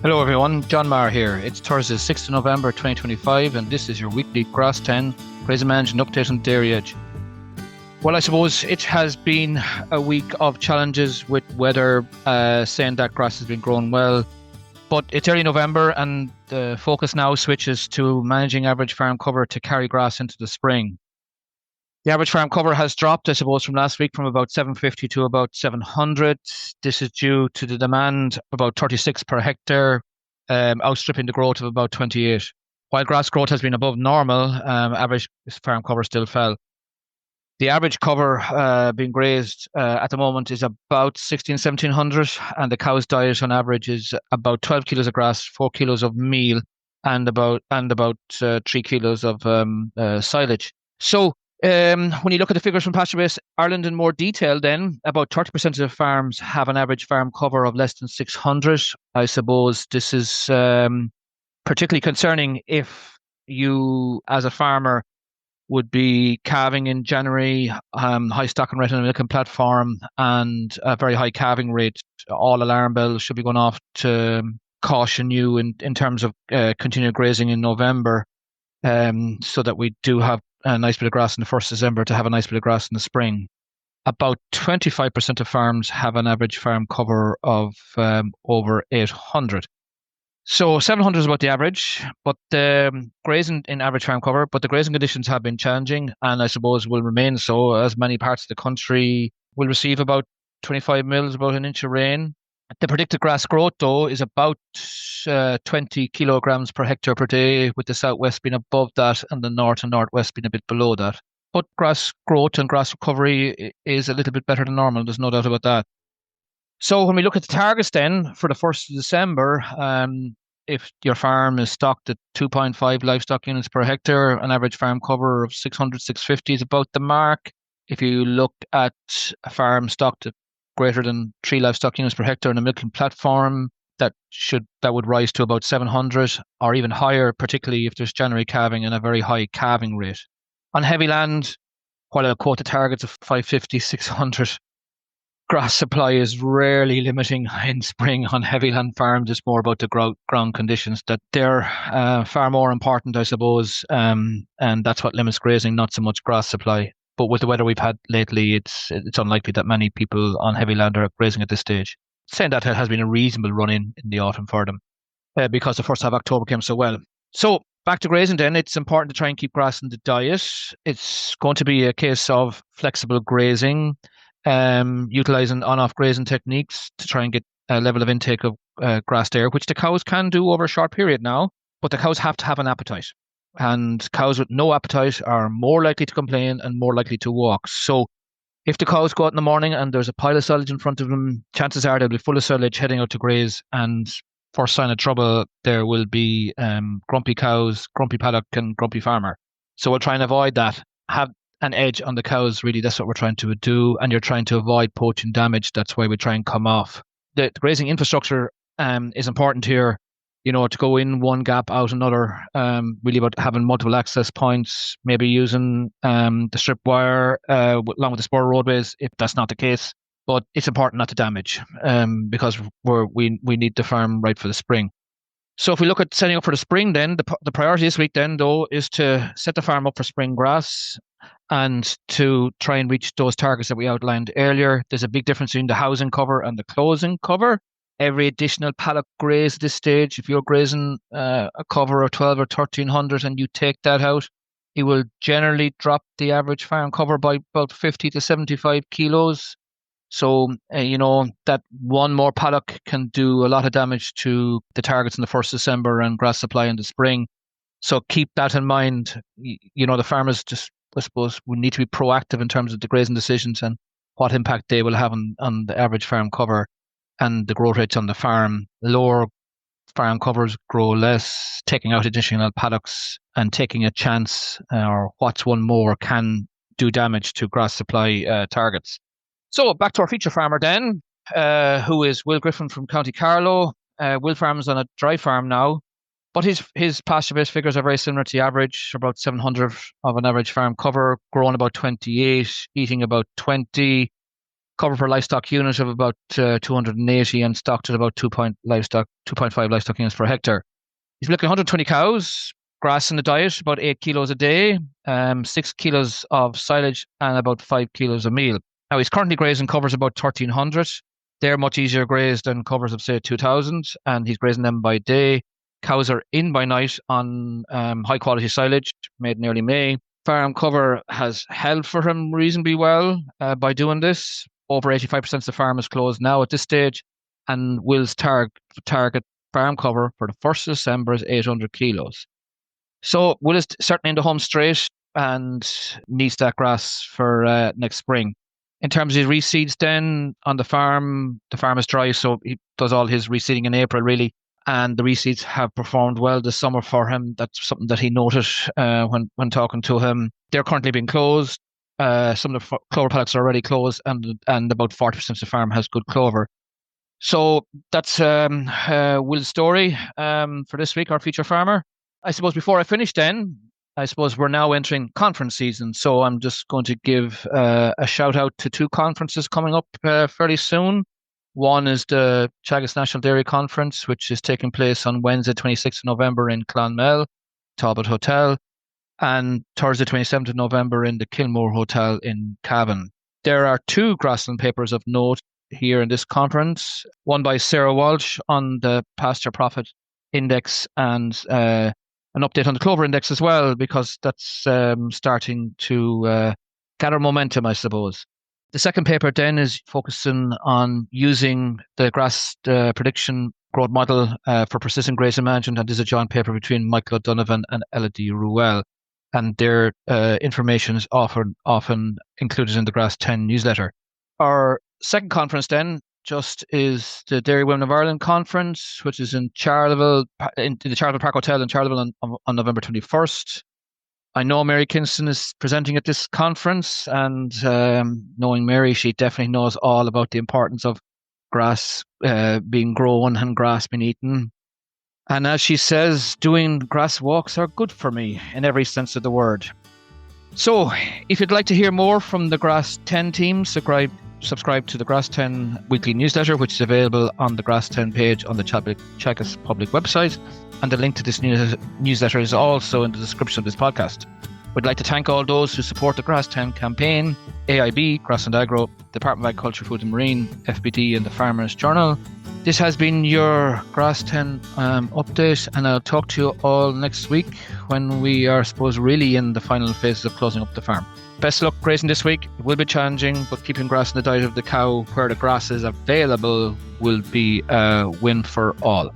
Hello everyone, John Maher here. It's Thursday, 6th of November 2025, and this is your weekly Grass10 Grazing Management Update on Dairy Edge. Well, I suppose it has been a week of challenges with weather, saying that grass has been growing well. But it's early November and the focus now switches to managing average farm cover to carry grass into the spring. The average farm cover has dropped, I suppose, from last week from about 750 to about 700. This is due to the demand about 36 per hectare, outstripping the growth of about 28. While grass growth has been above normal, average farm cover still fell. The average cover being grazed at the moment is about 1700, and the cow's diet on average is about 12 kilos of grass, 4 kilos of meal, and about 3 kilos of silage. So when you look at the figures from Pasture Base Ireland in more detail, then about 30% of the farms have an average farm cover of less than 600. I suppose this is particularly concerning if you, as a farmer, would be calving in January, high stocking rate on a milking platform, and a very high calving rate. All alarm bells should be going off to caution you in terms of continued grazing in November, so that we do have a nice bit of grass in the 1st of December to have a nice bit of grass in the spring. About 25% of farms have an average farm cover of over 800. So 700 is about the average, but the grazing in average farm cover, but the grazing conditions have been challenging and I suppose will remain so, as many parts of the country will receive about 25 mils, about an inch of rain. The predicted grass growth, though, is about 20 kilograms per hectare per day, with the southwest being above that and the north and northwest being a bit below that. But grass growth and grass recovery is a little bit better than normal, there's no doubt about that. So when we look at the targets then for the 1st of December, if your farm is stocked at 2.5 livestock units per hectare, an average farm cover of 600, 650 is about the mark. If you look at a farm stocked at greater than 3 livestock units per hectare on a milking platform, that would rise to about 700 or even higher, particularly if there's January calving and a very high calving rate. On heavy land, while I'll quote the targets of 550, 600, grass supply is rarely limiting in spring on heavy land farms. It's more about the ground conditions, that they're far more important, I suppose, and that's what limits grazing, not so much grass supply. But with the weather we've had lately, it's unlikely that many people on heavy land are grazing at this stage. Saying that, it has been a reasonable run in the autumn for them because the first half of October came so well. So back to grazing then, it's important to try and keep grass in the diet. It's going to be a case of flexible grazing, utilising on-off grazing techniques to try and get a level of intake of grassed air, which the cows can do over a short period now, but the cows have to have an appetite. And cows with no appetite are more likely to complain and more likely to walk. So if the cows go out in the morning and there's a pile of silage in front of them, chances are they'll be full of silage heading out to graze. And first sign of trouble, there will be grumpy cows, grumpy paddock and grumpy farmer. So we'll try and avoid that. Have an edge on the cows, really. That's what we're trying to do. And you're trying to avoid poaching damage. That's why we try and come off. The grazing infrastructure is important here. To go in one gap, out another, really about having multiple access points, maybe using the strip wire along with the spur roadways if that's not the case. But it's important not to damage because we need the farm right for the spring. So if we look at setting up for the spring then, the priority this week then, though, is to set the farm up for spring grass and to try and reach those targets that we outlined earlier. There's a big difference between the housing cover and the closing cover. Every additional paddock graze at this stage, if you're grazing a cover of 12 or 1300 and you take that out, it will generally drop the average farm cover by about 50 to 75 kilos. So, that one more paddock can do a lot of damage to the targets in the 1st of December and grass supply in the spring. So keep that in mind. The farmers just, I suppose, we need to be proactive in terms of the grazing decisions and what impact they will have on the average farm cover and the growth rates on the farm. Lower farm covers grow less. Taking out additional paddocks and taking a chance or what's one more can do damage to grass supply targets. So back to our feature farmer then, who is Will Griffin from County Carlow. Will farms on a dry farm now, but his pasture-based figures are very similar to the average, about 700 of an average farm cover, growing about 28, eating about 20. Cover per livestock unit of about 280 and stocked at about 2.5 livestock units per hectare. He's looking at 120 cows, grass in the diet, about 8 kilos a day, 6 kilos of silage and about 5 kilos of meal. Now he's currently grazing covers about 1,300. They're much easier grazed than covers of say 2,000, and he's grazing them by day. Cows are in by night on high quality silage made in early May. Farm cover has held for him reasonably well by doing this. Over 85% of the farm is closed now at this stage, and Will's target farm cover for the 1st of December is 800 kilos. So Will is certainly in the home straight and needs that grass for next spring. In terms of his reseeds then on the farm is dry, so he does all his reseeding in April really, and the reseeds have performed well this summer for him. That's something that he noted when talking to him. They're currently being closed. Some of the clover paddocks are already closed, and about 40% of the farm has good clover. So that's Will's story for this week, our feature farmer. I suppose before I finish then, I suppose we're now entering conference season. So I'm just going to give a shout out to 2 conferences coming up fairly soon. One is the Teagasc National Dairy Conference, which is taking place on Wednesday, 26th of November in Clonmel, Talbot Hotel, and Thursday, 27th of November in the Kilmore Hotel in Cavan. There are 2 grassland papers of note here in this conference, one by Sarah Walsh on the pasture profit index and an update on the clover index as well, because that's starting to gather momentum, I suppose. The second paper then is focusing on using the grass prediction growth model for persistent grazing management, and this is a joint paper between Michael O'Donovan and Elodie Ruel, and their information is often included in the Grass10 newsletter. Our second conference then just is the Dairy Women of Ireland conference, which is in Charleville, in the Charleville Park Hotel in Charleville on November 21st. I know Mary Kinston is presenting at this conference, and knowing Mary, she definitely knows all about the importance of grass being grown and grass being eaten. And as she says, doing grass walks are good for me in every sense of the word. So if you'd like to hear more from the Grass10 team, subscribe to the Grass10 weekly newsletter, which is available on the Grass10 page on the Teagasc public website. And the link to this newsletter is also in the description of this podcast. We'd like to thank all those who support the Grass10 campaign, AIB, Grassland Agro, Department of Agriculture, Food and Marine, FBD and the Farmers Journal. This has been your Grass10 update, and I'll talk to you all next week when we are, I suppose, really in the final phases of closing up the farm. Best of luck grazing this week. It will be challenging, but keeping grass in the diet of the cow where the grass is available will be a win for all.